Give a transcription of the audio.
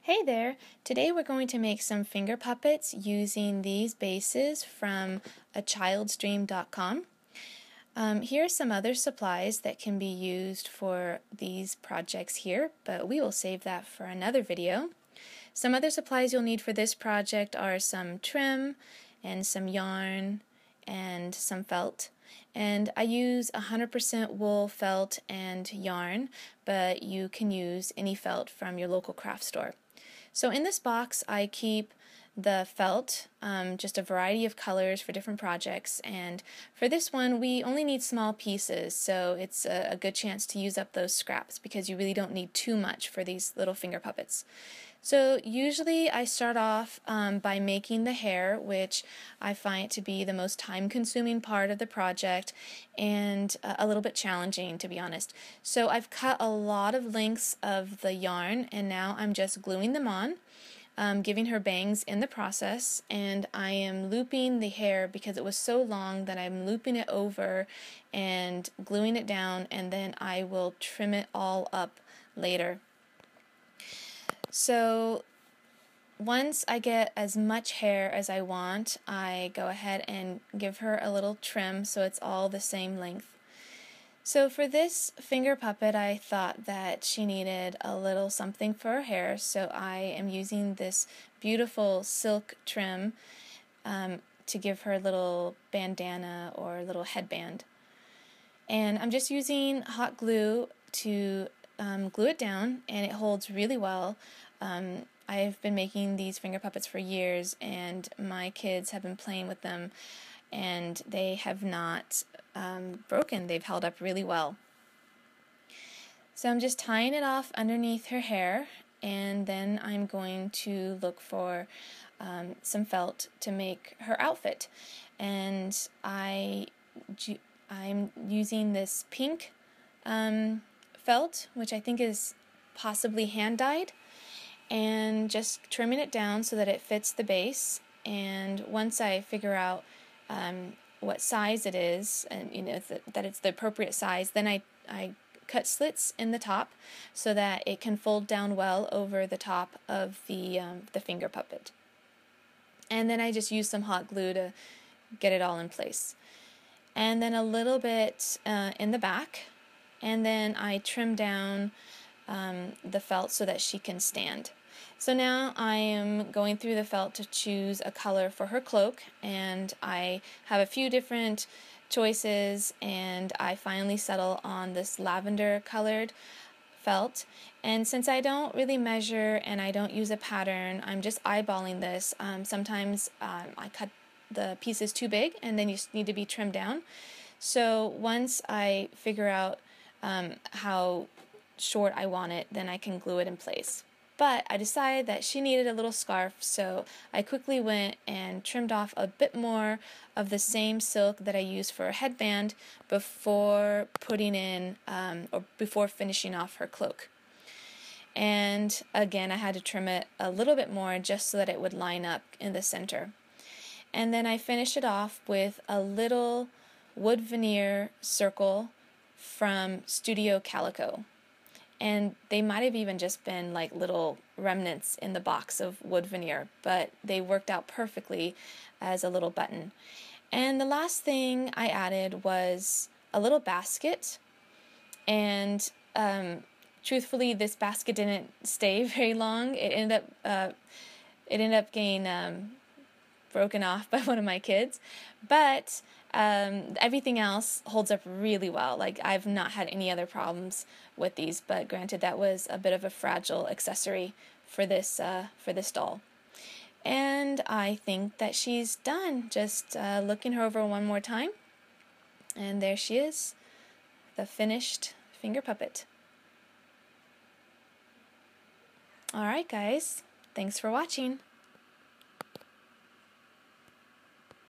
Hey there! Today we're going to make some finger puppets using these bases from achildsdream.com. Here are some other supplies that can be used for these projects here, but we will save that for another video. Some other supplies you'll need for this project are some trim and some yarn and some felt. And I use 100% wool felt and yarn, but you can use any felt from your local craft store. So in this box I keep the felt, just a variety of colors for different projects, and for this one we only need small pieces, so it's a good chance to use up those scraps because you really don't need too much for these little finger puppets. So usually I start off by making the hair, which I find to be the most time-consuming part of the project and a little bit challenging, to be honest. So I've cut a lot of lengths of the yarn and now I'm just gluing them on, giving her bangs in the process, and I am looping the hair because it was so long that I'm looping it over and gluing it down, and then I will trim it all up later. So once I get as much hair as I want, I go ahead and give her a little trim so it's all the same length. So for this finger puppet, I thought that she needed a little something for her hair, so I am using this beautiful silk trim to give her a little bandana or a little headband. And I'm just using hot glue to glue it down, and it holds really well. I've been making these finger puppets for years, and my kids have been playing with them, and they have not broken. They've held up really well. So I'm just tying it off underneath her hair, and then I'm going to look for some felt to make her outfit. And I'm using this pink felt, which I think is possibly hand-dyed, and just trimming it down so that it fits the base. And once I figure out what size it is, and that it's the appropriate size, then I cut slits in the top so that it can fold down well over the top of the finger puppet. And then I just use some hot glue to get it all in place. And then a little bit in the back, and then I trim down the felt so that she can stand. So now I am going through the felt to choose a color for her cloak, and I have a few different choices, and I finally settle on this lavender colored felt. And since I don't really measure and I don't use a pattern, I'm just eyeballing this. Sometimes I cut the pieces too big and then you need to be trimmed down. So once I figure out how short I want it, then I can glue it in place. But I decided that she needed a little scarf, so I quickly went and trimmed off a bit more of the same silk that I used for a headband before putting in or before finishing off her cloak. And again, I had to trim it a little bit more just so that it would line up in the center. And then I finished it off with a little wood veneer circle from Studio Calico. And they might have even just been like little remnants in the box of wood veneer, but they worked out perfectly as a little button. And the last thing I added was a little basket, and truthfully this basket didn't stay very long. It ended up getting broken off by one of my kids, but everything else holds up really well. Like, I've not had any other problems with these, but granted that was a bit of a fragile accessory for this doll. And I think that she's done. Just looking her over one more time, and there she is, the finished finger puppet. Alright guys, thanks for watching.